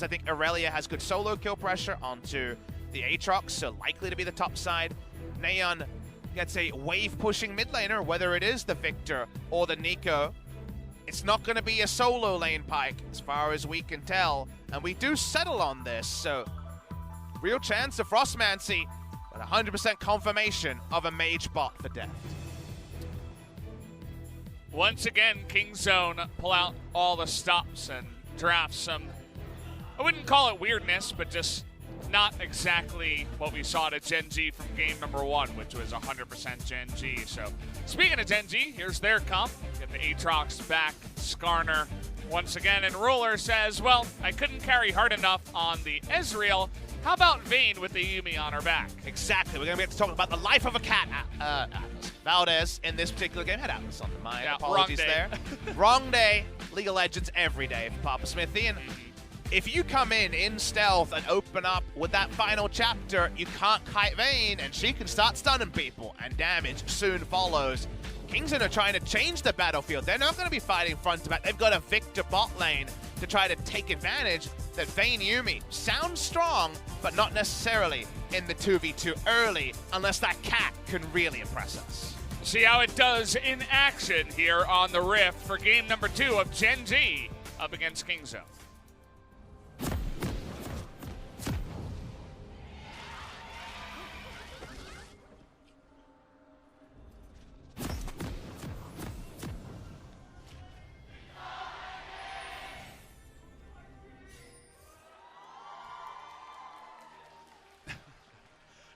I think Aurelia has good solo kill pressure onto the Aatrox, so likely to be the top side. Neon gets a wave-pushing mid laner, whether it is the Victor or the Nico. It's not going to be a solo lane Pyke, as far as we can tell, and we do settle on this, so real chance of Frostmancy, but 100% confirmation of a mage bot for Deft. Once again, Kingzone pull out all the stops and draft some, I wouldn't call it weirdness, but just not exactly what we saw to Gen G from game number 1, which was 100% Gen G. So speaking of Gen G, here's their comp. Get the Aatrox back, Skarner once again, and Ruler says, well, I couldn't carry hard enough on the Ezreal. How about Vayne with the Yuumi on her back? Exactly. We're going to be able to talk about the life of a cat. Atlas. Valdez in this particular game had Atlas on my apologies there. Wrong day. League of Legends every day for Papa Smithy. And if you come in stealth and open up with that final chapter, you can't kite Vayne, and she can start stunning people, and damage soon follows. Kingzone are trying to change the battlefield. They're not going to be fighting front to back. They've got a Victor bot lane to try to take advantage that Vayne Yuumi sounds strong, but not necessarily in the 2v2 early, unless that cat can really impress us. See how it does in action here on the Rift for game number 2 of Gen G up against Kingzone.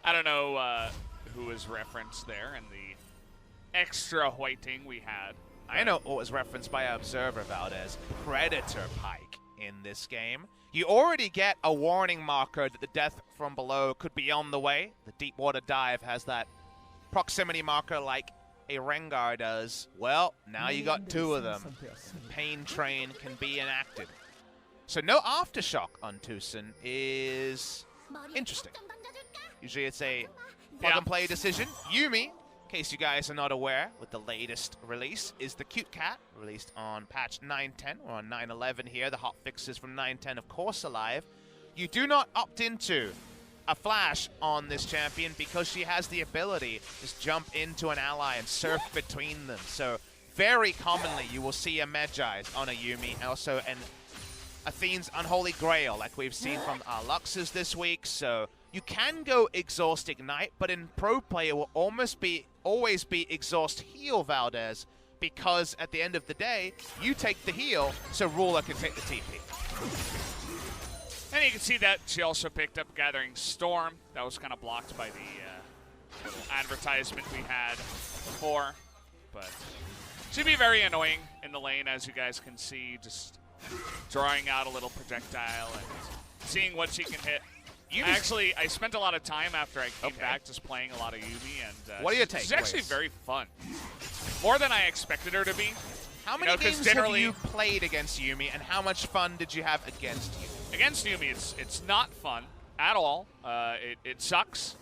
I don't know who was referenced there and the extra whiting we had. I know what was referenced by Observer Valdez. Predator Pyke in this game. You already get a warning marker that the death from below could be on the way. The deep water dive has that proximity marker like a Rengar does. Well, now you got 2 of them. Pain Train can be enacted. So no Aftershock on Tucson is interesting. Usually it's a plug-and-play decision. Yuumi, in case you guys are not aware, with the latest release, is the cute cat, released on patch 9.10. We're on 9.11 here. The hot fixes from 9.10, of course, alive. You do not opt into a flash on this champion because she has the ability to just jump into an ally and surf between them. So very commonly you will see a Medjai's on a Yuumi, and also an Athene's Unholy Grail, like we've seen from our Luxes this week. So you can go Exhaust Ignite, but in pro play it will always be Exhaust Heal Valdez, because at the end of the day, you take the heal, so Ruler can take the TP. And you can see that she also picked up Gathering Storm. That was kind of blocked by the little advertisement we had before. But she'd be very annoying in the lane, as you guys can see, just drawing out a little projectile and seeing what she can hit. Actually, I spent a lot of time after I came back just playing a lot of Yuumi, and what are your takeaways? She's actually very fun. More than I expected her to be. How many games have you played against Yuumi, and how much fun did you have against Yuumi? Against Yuumi, it's not fun at all. It sucks.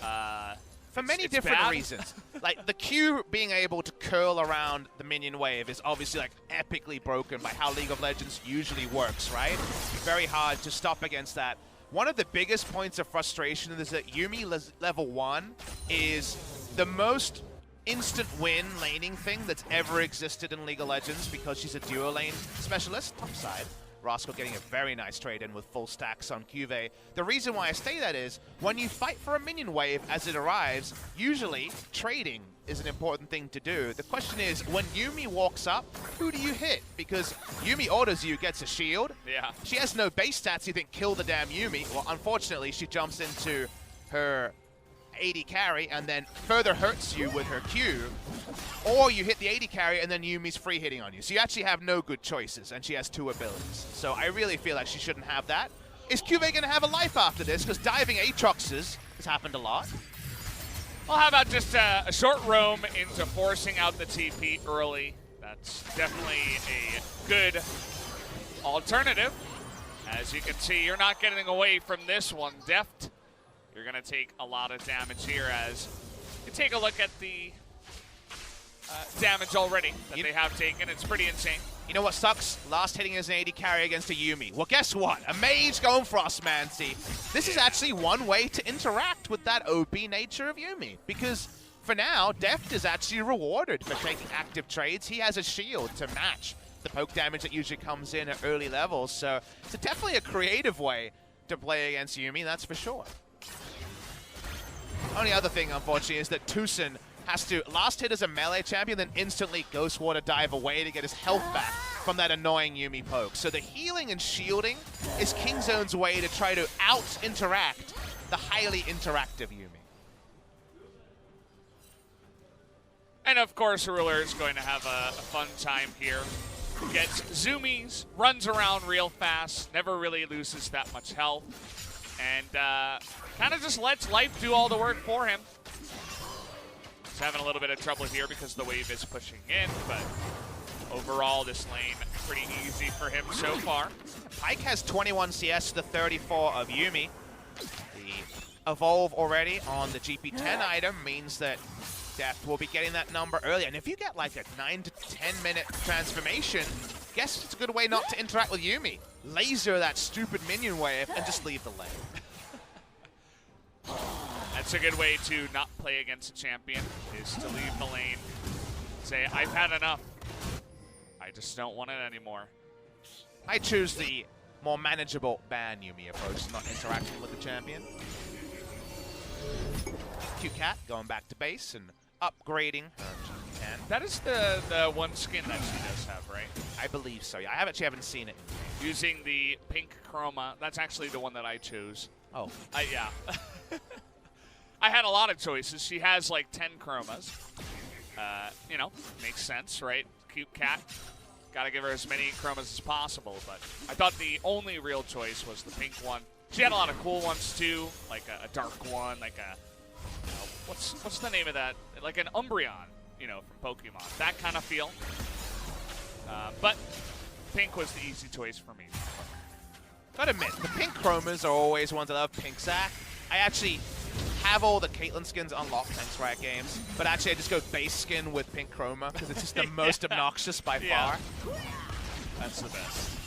For many different reasons. Like, the Q being able to curl around the minion wave is obviously, like, epically broken by how League of Legends usually works, right? It's very hard to stop against that. One of the biggest points of frustration is that Yuumi level 1 is the most instant win laning thing that's ever existed in League of Legends, because she's a duo lane specialist, topside. Roscoe getting a very nice trade in with full stacks on Cuvée. The reason why I say that is, when you fight for a minion wave as it arrives, usually trading is an important thing to do. The question is, when Yuumi walks up, who do you hit? Because Yuumi orders you, gets a shield. Yeah. She has no base stats, you think, kill the damn Yuumi. Well, unfortunately, she jumps into her AD carry and then further hurts you with her Q, or you hit the AD carry and then Yumi's free hitting on you. So you actually have no good choices, and she has 2 abilities. So I really feel like she shouldn't have that. Is Cuvée going to have a life after this? Because diving Aatroxes has happened a lot. Well, how about just a short roam into forcing out the TP early? That's definitely a good alternative. As you can see, you're not getting away from this one. Deft, you're going to take a lot of damage here, as you take a look at the damage already that they have taken. It's pretty insane. You know what sucks? Last hitting is an AD carry against a Yuumi. Well, guess what? A mage going Frostmancy. This is actually one way to interact with that OP nature of Yuumi. Because for now, Deft is actually rewarded for taking active trades. He has a shield to match the poke damage that usually comes in at early levels. So it's definitely a creative way to play against Yuumi, that's for sure. Only other thing, unfortunately, is that Tucson has to last hit as a melee champion, then instantly Ghost Water dive away to get his health back from that annoying Yuumi poke. So the healing and shielding is Kingzone's way to try to out-interact the highly interactive Yuumi. And of course, Ruler is going to have a fun time here. Gets zoomies, runs around real fast, never really loses that much health, and kind of just lets life do all the work for him. He's having a little bit of trouble here because the wave is pushing in, but overall, this lane pretty easy for him so far. Pyke has 21 CS to the 34 of Yuumi. The evolve already on the GP10 item means that Deft will be getting that number early. And if you get like a 9 to 10 minute transformation, guess it's a good way not to interact with Yuumi. Laser that stupid minion wave and just leave the lane. That's a good way to not play against a champion, is to leave the lane. Say, I've had enough. I just don't want it anymore. I choose the more manageable ban Yuumi approach, not interacting with the champion. Q-Cat going back to base and upgrading her GP10. That is the one skin that she does have, right? I believe so, yeah. I actually haven't seen it. Using the pink chroma. That's actually the one that I chose. Oh. Yeah. I had a lot of choices. She has like 10 chromas. You know, makes sense, right? Cute cat. Gotta give her as many chromas as possible, but I thought the only real choice was the pink one. She had a lot of cool ones too, like a dark one, like a, what's the name of that? Like an Umbreon, you know, from Pokemon. That kind of feel. But pink was the easy choice for me. Gotta admit, the pink chromas are always ones I love. Pink Zac. I actually have all the Caitlyn skins unlocked, thanks Riot Games. But actually, I just go base skin with pink chroma because it's just the most obnoxious by far. That's the best.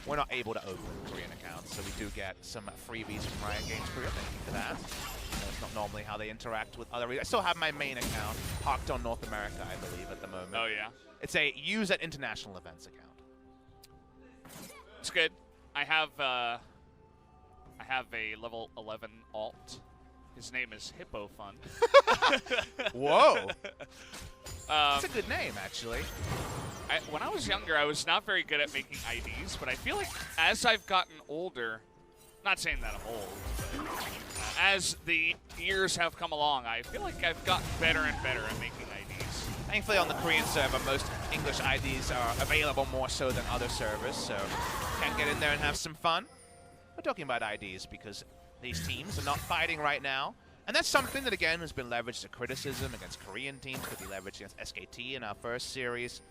We're not able to open Korean accounts, so we do get some freebies from Riot Games Korea. Thank you for that. You know, it's not normally how they interact with other. I still have my main account parked on North America, I believe, at the moment. Oh yeah. It's a use at international events account. It's good. I have a level 11 alt. His name is Hippo Fun. Whoa. That's a good name, actually. When I was younger, I was not very good at making IDs, but I feel like as I've gotten older, not saying that I'm old, but as the years have come along, I feel like I've gotten better and better at making IDs. Thankfully, on the Korean server, most English IDs are available more so than other servers, so can get in there and have some fun. We're talking about IDs because these teams are not fighting right now. And that's something that, again, has been leveraged to criticism against Korean teams, could be leveraged against SKT in our first series.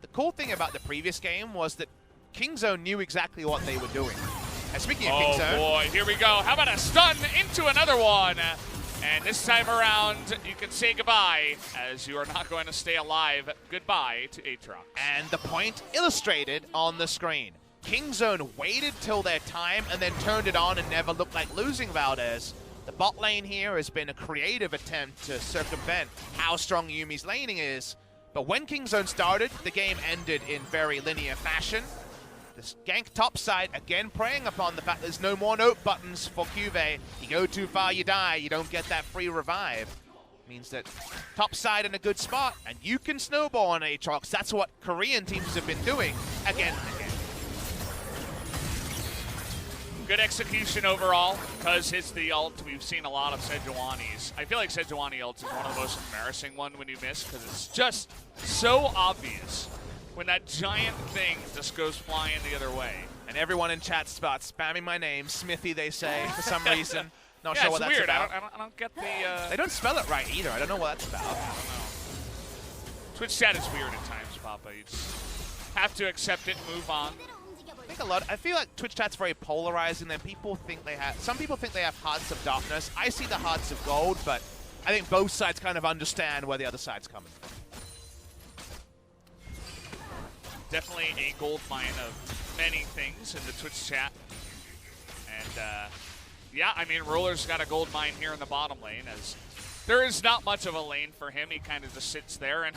The cool thing about the previous game was that Kingzone knew exactly what they were doing. And speaking of Kingzone... Oh boy, here we go. How about a stun into another one? And this time around, you can say goodbye, as you are not going to stay alive. Goodbye to Aatrox. And the point illustrated on the screen. Kingzone waited till their time and then turned it on and never looked like losing Valdez. The bot lane here has been a creative attempt to circumvent how strong Yuumi's laning is. But when Kingzone started, the game ended in very linear fashion. This gank topside, again preying upon the fact there's no more note buttons for Cuvée. You go too far, you die. You don't get that free revive. Means that topside in a good spot, and you can snowball on Aatrox. That's what Korean teams have been doing again and again. Good execution overall, because it's the ult. We've seen a lot of Sejuani's. I feel like Sejuani ult is one of the most embarrassing one when you miss, because it's just so obvious when that giant thing just goes flying the other way. And everyone in chat spot spamming my name, Smithy, they say, for some reason. Not yeah, sure what that's weird. about. I don't get the... They don't spell it right either. I don't know what that's about. I don't know. Twitch chat is weird at times, Papa. You just have to accept it and move on. I feel like Twitch chat's very polarizing. Then people think they have. Some people think they have hearts of darkness. I see the hearts of gold, but I think both sides kind of understand where the other side's coming from. definitely a gold mine of many things in the Twitch chat. And yeah, I mean, Roller's got a gold mine here in the bottom lane, as there is not much of a lane for him. He kind of just sits there and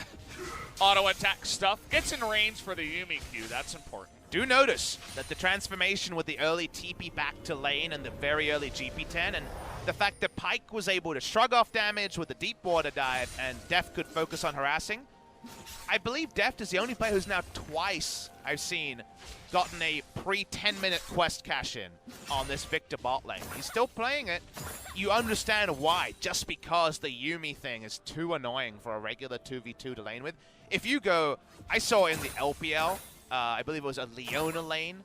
auto-attack stuff. Gets in range for the Yuumi Q. That's important. Do notice that the transformation with the early TP back to lane and the very early GP10, and the fact that Pyke was able to shrug off damage with the deep water dive and Deft could focus on harassing. I believe Deft is the only player who's now twice, I've seen, gotten a pre-10-minute quest cash-in on this Victor bot lane. He's still playing it. You understand why, just because the Yuumi thing is too annoying for a regular 2v2 to lane with. If you go, I saw in the LPL, I believe it was a Leona lane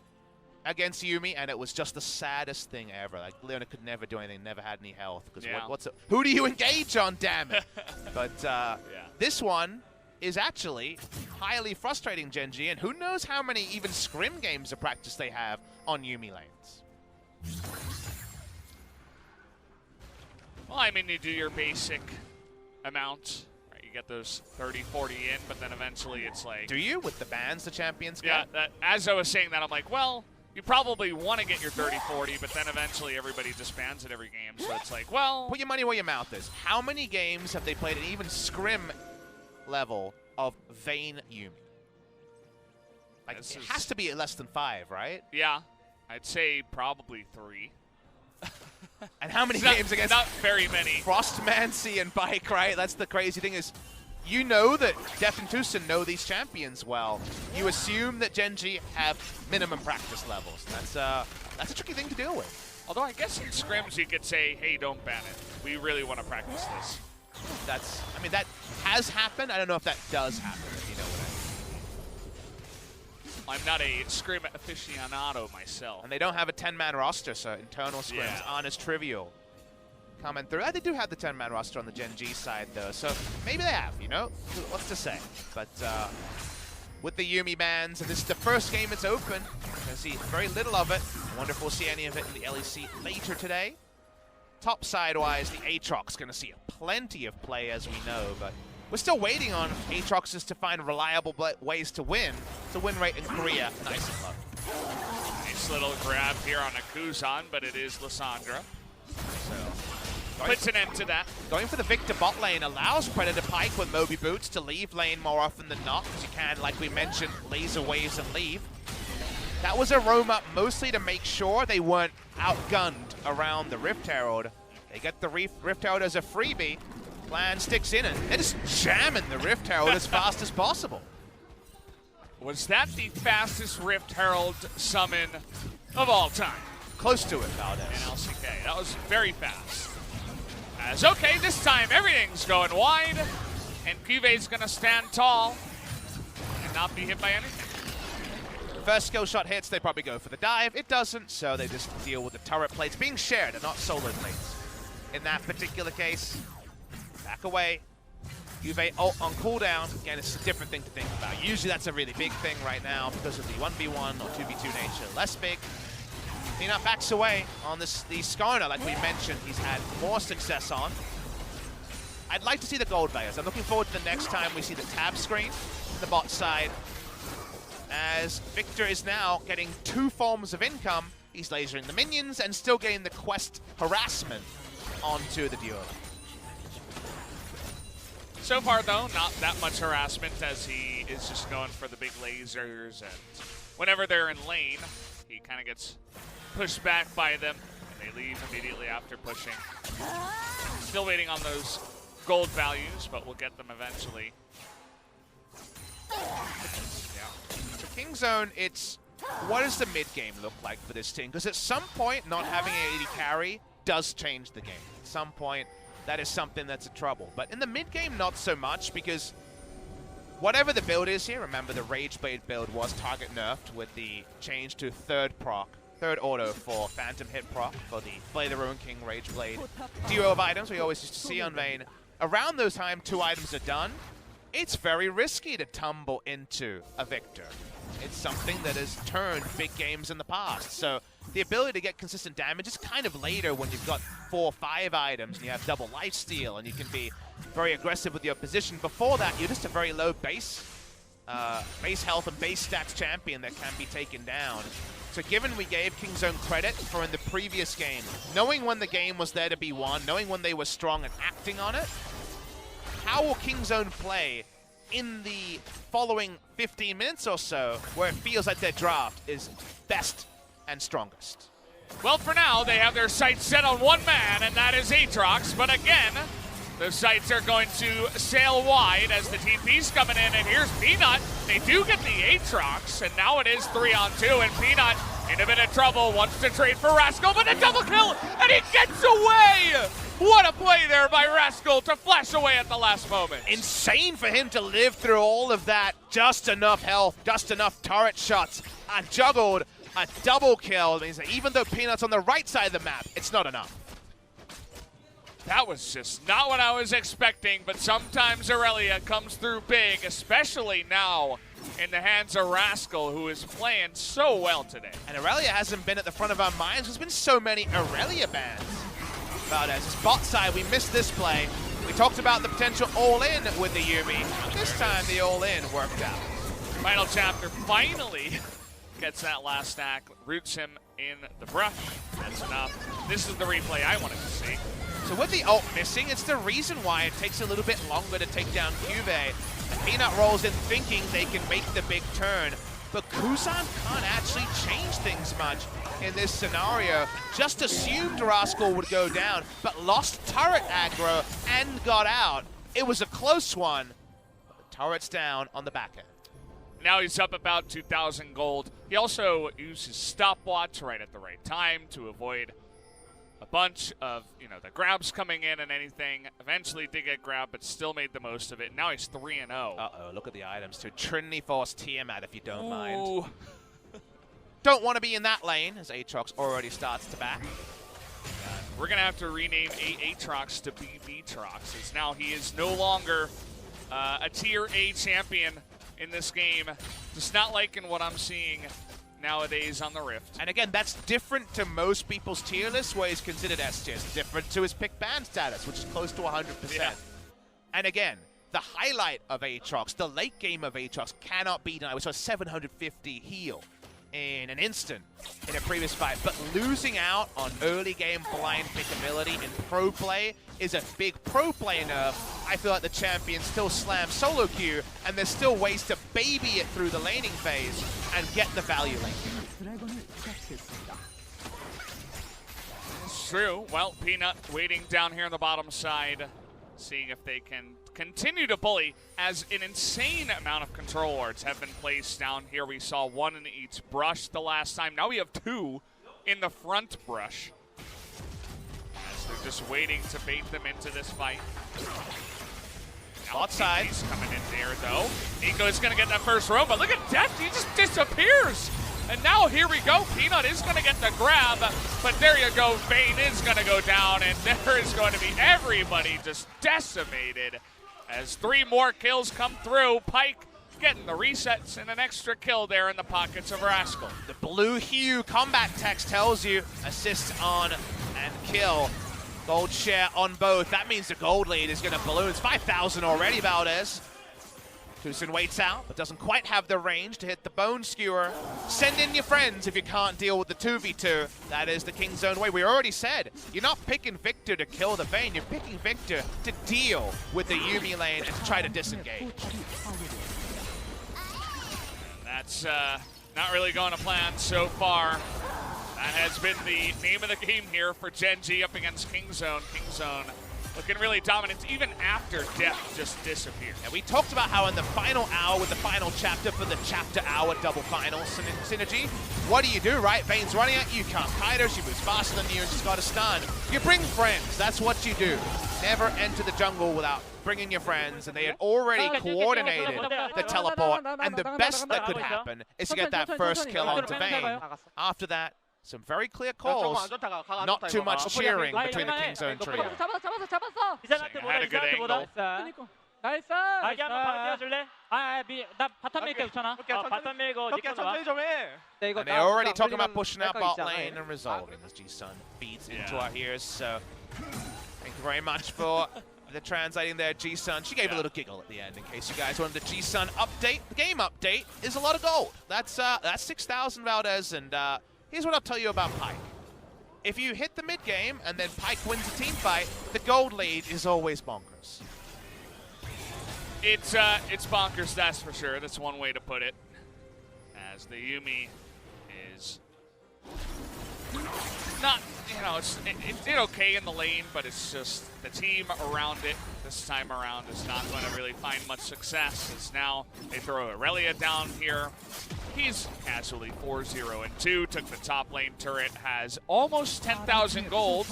against Yuumi, and it was just the saddest thing ever. Like, Leona could never do anything, never had any health. Because Yeah. who do you engage on, damn it? But Yeah. this one is actually highly frustrating, Gen G, and who knows how many even scrim games of practice they have on Yuumi lanes. Well, I mean, you do your basic amount. Right? You get those 30, 40 in, but then eventually it's like... Do you? With the bans the champions Yeah, get? as I was saying that, I'm like, well, you probably want to get your 30, 40, but then eventually everybody disbands it every game. So it's like, well... Put your money where your mouth is. How many games have they played at even scrim level of Vayne Yuumi? Like, it has to be less than 5, right? Yeah, I'd say probably 3. And how many games against... Not very many. Frostmancy and Bike, right? That's the crazy thing is, you know that Deft and Tucson know these champions well. You assume that Gen G have minimum practice levels. That's a tricky thing to deal with. Although I guess in scrims you could say, hey, don't ban it. We really want to practice this. I mean, that has happened. I don't know if that does happen, if you know what I mean. I'm not a scrim aficionado myself. And they don't have a 10-man roster, so internal scrims aren't as trivial coming through. They do have the 10-man roster on the Gen G side, though, so maybe they have, you know? What's to say? But with the Yuumi bans, and this is the first game it's open, we're going to see very little of it. I wonder if we'll see any of it in the LEC later today. Top side-wise, the Aatrox going to see plenty of play, as we know, but we're still waiting on Aatroxes to find reliable ways to win. The win rate in Korea, nice and low. Nice little grab here on a Kingzone, but it is Lissandra. So, puts an end to that. Going for the Victor bot lane allows Predator Pyke with Moby Boots to leave lane more often than not, because you can, like we mentioned, laser waves and leave. That was a roam up mostly to make sure they weren't outgunned around the Rift Herald. They get the Rift Herald as a freebie. Plan sticks in it. They're just jamming the Rift Herald as fast as possible. Was that the fastest Rift Herald summon of all time? Close to it, Valdez. In LCK. That was very fast. As okay, this time everything's going wide, and Cuve's gonna stand tall and not be hit by anything. First skill shot hits, they probably go for the dive. It doesn't, so they just deal with the turret plates being shared and not solo plates. In that particular case, back away. Juve ult on cooldown. Again, it's a different thing to think about. Usually that's a really big thing right now because of the 1v1 or 2v2 nature. Less big. Peanut backs away on the Skarner, like we mentioned, he's had more success on. I'd like to see the gold values. I'm looking forward to the next time we see the tab screen, the bot side, as Victor is now getting 2 forms of income. He's lasering the minions and still getting the quest harassment onto the duo. So far, though, not that much harassment, as he is just going for the big lasers, and whenever they're in lane, he kind of gets pushed back by them, and they leave immediately after pushing. Still waiting on those gold values, but we'll get them eventually. For Kingzone, it's what does the mid-game look like for this team? Because at some point, not having an AD carry does change the game. At some point, that is something that's a trouble. But in the mid-game, not so much, because whatever the build is here, remember the Rageblade build was target nerfed with the change to third auto for Phantom hit proc for the Play the Ruin King Rageblade duo of items we always used to see on Vayne. Around those time, 2 items are done. It's very risky to tumble into a Victor. It's something that has turned big games in the past. So the ability to get consistent damage is kind of later when you've got 4 or 5 items and you have double lifesteal and you can be very aggressive with your position. Before that, you're just a very low base base health and base stats champion that can be taken down. So given we gave Kingzone credit for in the previous game, knowing when the game was there to be won, knowing when they were strong and acting on it, how will Kingzone play in the following 15 minutes or so, where it feels like their draft is best and strongest? Well, for now, they have their sights set on one man, and that is Aatrox. But again, the sights are going to sail wide as the TP's coming in, and here's Peanut. They do get the Aatrox, and now it is 3-on-2, and Peanut in a bit of trouble, wants to trade for Rascal, but a double kill, and he gets away! What a play there by Rascal to flash away at the last moment. Insane for him to live through all of that. Just enough health, just enough turret shots, and juggled a double kill. It means that even though Peanut's on the right side of the map, it's not enough. That was just not what I was expecting, but sometimes Aurelia comes through big, especially now in the hands of Rascal, who is playing so well today. And Aurelia hasn't been at the front of our minds. There's been so many Aurelia bans. Valdez, his bot side, we missed this play. We talked about the potential all-in with the Yuumi. This time the all-in worked out. Final chapter finally gets that last stack, roots him in the brush. That's enough. This is the replay I wanted to see. So with the ult missing, it's the reason why it takes a little bit longer to take down Cuvée. And Peanut rolls in thinking they can make the big turn, but Kuzan can't actually change things much in this scenario. Just assumed Rascal would go down, but lost turret aggro and got out. It was a close one, but the turret's down on the back end. Now he's up about 2,000 gold. He also used his stopwatch right at the right time to avoid a bunch of, the grabs coming in and anything. Eventually did get grabbed, but still made the most of it. Now he's 3-0. Uh-oh, look at the items too. Trinity Force Tiamat, if you don't mind. Ooh. Don't want to be in that lane, as Aatrox already starts to back. We're going to have to rename Aatrox to BBtrox, as now he is no longer a Tier A champion in this game. Just not liking what I'm seeing nowadays on the Rift. And again, that's different to most people's tier list, where he's considered S tier. It's different to his pick ban status, which is close to 100%. Yeah. And again, the highlight of Aatrox, the late game of Aatrox, cannot be denied. We saw 750 heal in an instant in a previous fight, but losing out on early game blind pickability in pro play is a big pro play nerf. I feel like the champion still slams solo queue, and there's still ways to baby it through the laning phase and get the value lane. It's true. Well, Peanut waiting down here on the bottom side, seeing if they can continue to bully, as an insane amount of control wards have been placed down here. We saw one in each brush the last time. Now we have two in the front brush, as they're just waiting to bait them into this fight. Bot side. He's coming in there, though. Nico is going to get that first roam, but look at Death. He just disappears. And now here we go. Peanut is going to get the grab, but there you go. Vayne is going to go down, and there is going to be everybody just decimated as 3 more kills come through. Pyke getting the resets and an extra kill there in the pockets of Rascal. The blue hue combat text tells you assist on and kill. Gold share on both. That means the gold lead is going to balloon. It's 5,000 already, Valdez. Kuzan waits out, but doesn't quite have the range to hit the Bone Skewer. Send in your friends if you can't deal with the 2v2. That is the Kingzone way. We already said, you're not picking Victor to kill the Vayne. You're picking Victor to deal with the Yuumi lane and to try to disengage. That's not really going to plan so far. That has been the name of the game here for Gen G up against Kingzone. Kingzone looking really dominant, even after Death just disappeared. And we talked about how in the final hour with the final chapter for the chapter hour double final synergy, what do, right? Vayne's running at you, can't kite her, she moves faster than you, and she's got a stun. You bring friends, that's what you do. Never enter the jungle without bringing your friends, and they had already coordinated the teleport, and the best that could happen is to get that first kill onto Vayne. After that, some very clear calls, not too much cheering between the Kingzone trio. Had a good angle. 나이스. 자기 한번 방 띄워줄래? 나 바텀 밀게 괜찮아. 바텀 밀고 니코 좋아. And they're already talking about pushing out bot lane and resolving as G-Sun feeds into our ears. So thank you very much for they're translating their G-Sun. She gave a little giggle at the end in case you guys wanted the G-Sun update. The game update is a lot of gold. That's 6,000 Valdez, and here's what I'll tell you about Pyke. If you hit the mid-game and then Pyke wins a team fight, the gold lead is always bonkers. It's bonkers, that's for sure. That's one way to put it. As the Yuumi is not, it did okay in the lane, but it's just the team around it this time around is not going to really find much success. As now they throw Aurelia down here. He's casually 4-0-2, took the top lane turret, has almost 10,000 gold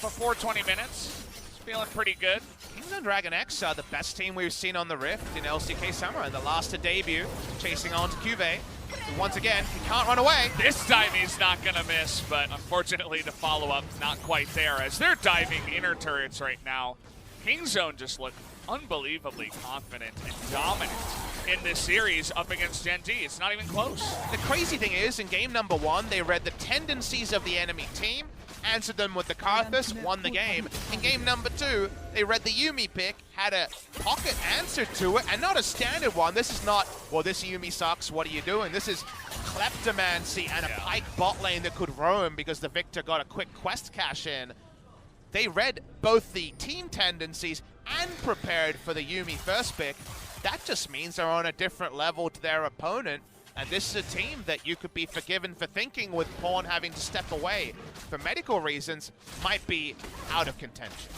before 20 minutes. He's feeling pretty good. Kingzone DragonX are the best team we've seen on the Rift in LCK Summer, and the last to debut, chasing on to Cuvée. Once again, he can't run away. This time he's not going to miss, but unfortunately the follow-up not quite there as they're diving inner turrets right now. Kingzone just look unbelievably confident and dominant in this series up against Gen G. It's not even close. The crazy thing is, in game number 1, they read the tendencies of the enemy team, answered them with the Karthus, won the game. In game number 2, they read the Yuumi pick, had a pocket answer to it, and not a standard one. This is not, well, this Yuumi sucks, what are you doing? This is kleptomancy and a Pyke bot lane that could roam because the Victor got a quick quest cash in. They read both the team tendencies and prepared for the Yuumi first pick. That just means they're on a different level to their opponent. And this is a team that you could be forgiven for thinking, with Pawn having to step away for medical reasons, might be out of contention.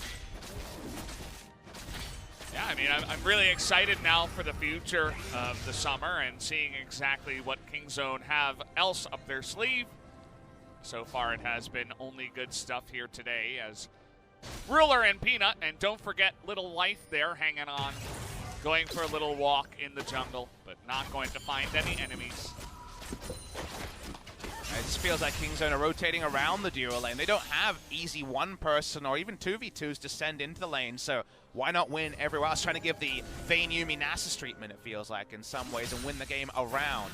Yeah, I mean, I'm really excited now for the future of the summer and seeing exactly what Kingzone have else up their sleeve. So far, it has been only good stuff here today as Ruler and Peanut, and don't forget Little Life there hanging on, going for a little walk in the jungle, but not going to find any enemies. It just feels like Kingzone are rotating around the duo lane. They don't have easy one-person or even 2v2s to send into the lane, so why not win everywhere else? Trying to give the Vayne Yuumi Nasus treatment, it feels like, in some ways, and win the game around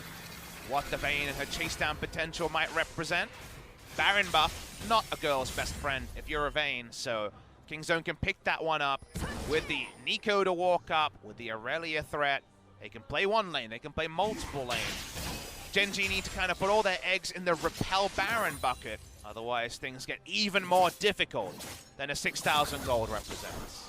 what the Vayne and her chase down potential might represent. Baron buff, not a girl's best friend if you're a Vayne, so Kingzone can pick that one up with the Nico to walk up, with the Aurelia threat. They can play one lane, they can play multiple lanes. Gen G need to kind of put all their eggs in the Repel Baron bucket, otherwise things get even more difficult than a 6,000 gold represents.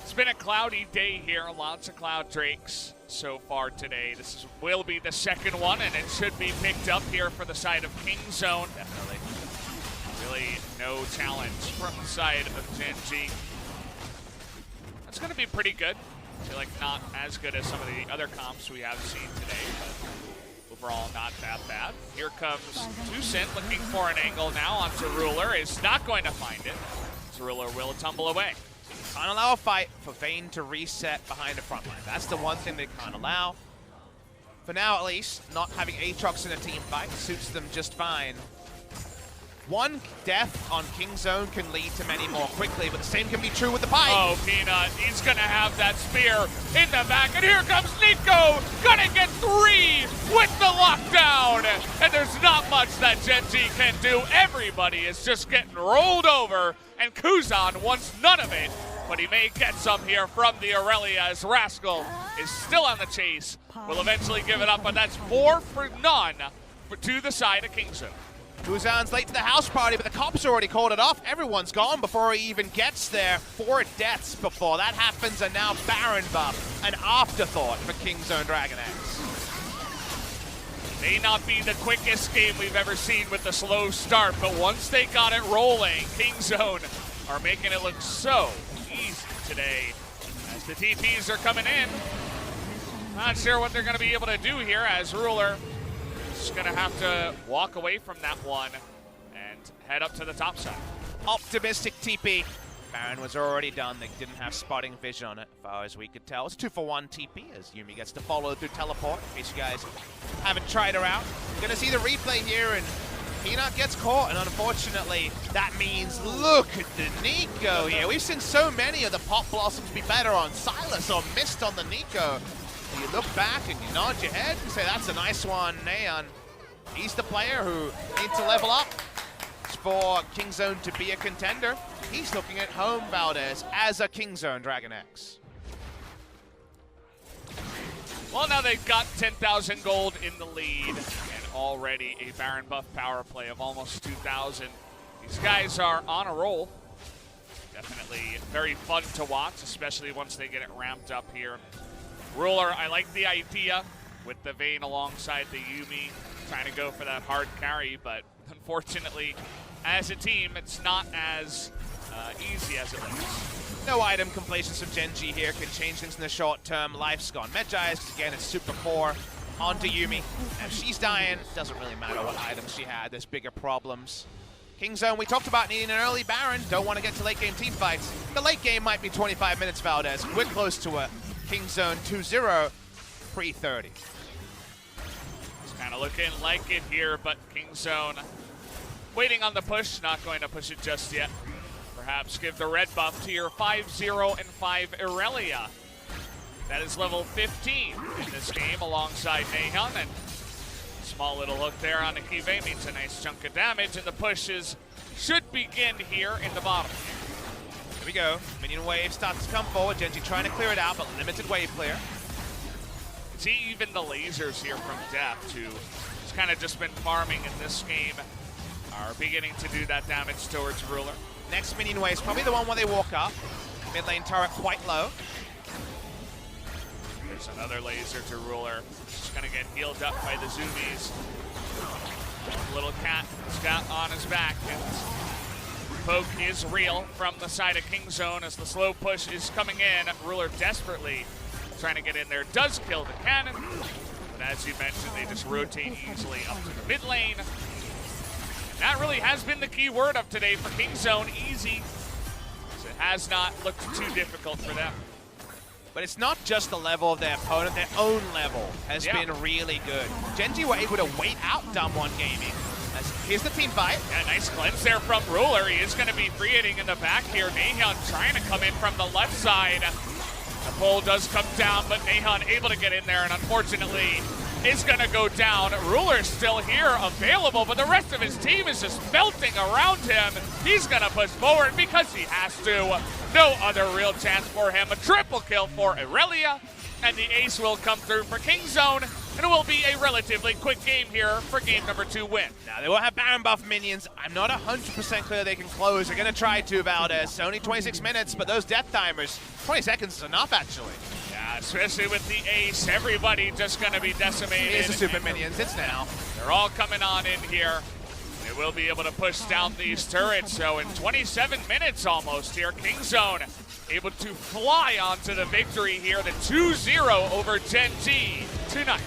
It's been a cloudy day here, lots of Cloud Drakes so far today. This will be the second one, and it should be picked up here for the side of Kingzone. Definitely. Really no challenge from the side of Gen G. That's going to be pretty good. I feel like not as good as some of the other comps we have seen today, but overall not that bad. Here comes Tucent looking for an angle now onto Ruler. Is not going to find it. So Ruler will tumble away. Can't allow a fight for Vayne to reset behind the front line. That's the one thing they can't allow. For now, at least, not having Aatrox in a team fight suits them just fine. One death on Kingzone can lead to many more quickly, but the same can be true with the Pyke. Oh, Peanut, he's gonna have that spear in the back, and here comes Nico, gonna get 3 with the lockdown, and there's not much that Gen G can do. Everybody is just getting rolled over, and Kuzan wants none of it, but he may get some here from the Aurelia as Rascal is still on the chase. Will eventually give it up, but that's 4 for none to the side of Kingzone. Kuzan's late to the house party, but the cops already called it off. Everyone's gone before he even gets there. 4 deaths before that happens, and now Baron buff, an afterthought for Kingzone DragonX. May not be the quickest game we've ever seen with the slow start, but once they got it rolling, Kingzone are making it look so easy today as the TPs are coming in. Not sure what they're going to be able to do here as Ruler is going to have to walk away from that one and head up to the top side. Optimistic TP. Baron was already done. They didn't have spotting vision on it, as far as we could tell. It's a 2-for-1 TP as Yuumi gets to follow through teleport, in case you guys haven't tried her out. Gonna see the replay here, and Peanut gets caught, and unfortunately, that means look at the Nico here. We've seen so many of the Pop Blossoms be better on Silas or missed on the Nico. And you look back and you nod your head and say, that's a nice one, Neon. He's the player who needs to level up. looks for Kingzone to be a contender. He's looking at home Valdez as a Kingzone DragonX. Well, now they've got 10,000 gold in the lead, and already a Baron buff power play of almost 2,000. These guys are on a roll. Definitely very fun to watch, especially once they get it ramped up here. Ruler, I like the idea with the Vayne alongside the Yuumi, trying to go for that hard carry, but unfortunately, as a team, it's not as easy as it looks. No item complacence of Genji here can change things in the short term. Life's gone Medjai's, because again, it's super core onto Yuumi. And if she's dying, doesn't really matter what items she had, there's bigger problems. Kingzone, we talked about needing an early Baron, don't want to get to late game team fights. The late game might be 25 minutes, Valdez. We're close to a Kingzone 2-0 pre-30. It's kind of looking like it here, but Kingzone waiting on the push, not going to push it just yet. Perhaps give the red buff to your 5-0 and 5 Irelia. That is level 15 in this game alongside Nahon, and small little hook there on the Kive means a nice chunk of damage, and the pushes should begin here in the bottom. Here we go. Minion wave starts to come forward. Genji trying to clear it out, but limited wave clear. See even the lasers here from Deft, who has kind of just been farming in this game, are beginning to do that damage towards Ruler. Next minion wave is probably the one where they walk up. Mid lane turret quite low. There's another laser to Ruler. Just gonna get healed up by the zoomies. Little cat has got on his back, and poke is real from the side of Kingzone as the slow push is coming in. Ruler desperately trying to get in there, does kill the cannon, but as you mentioned, they just rotate easily up to the mid lane. That really has been the key word of today for Kingzone, easy. So it has not looked too difficult for them. But it's not just the level of their opponent, their own level has been really good. Genji were able to wait out Dumb1 Gaming. Here's the team fight. Yeah, nice cleanse there from Ruler. He is going to be free hitting in the back here. Nahon trying to come in from the left side. The pole does come down, but Nahon able to get in there, and unfortunately is going to go down. Ruler's still here, available, but the rest of his team is just melting around him. He's going to push forward because he has to. No other real chance for him. A triple kill for Irelia, and the ace will come through for Kingzone, and it will be a relatively quick game here for game number 2 win. Now, they won't have Baron buff minions. I'm not 100% clear they can close. They're going to try to, Valdez. Only 26 minutes, but those death timers, 20 seconds is enough, actually. Yeah, especially with the ace, everybody just going to be decimated. Here's the super minions. It's now. They're all coming on in here. They will be able to push down these turrets. So in 27 minutes almost here, Kingzone able to fly onto the victory here. The 2-0 over Gen G tonight.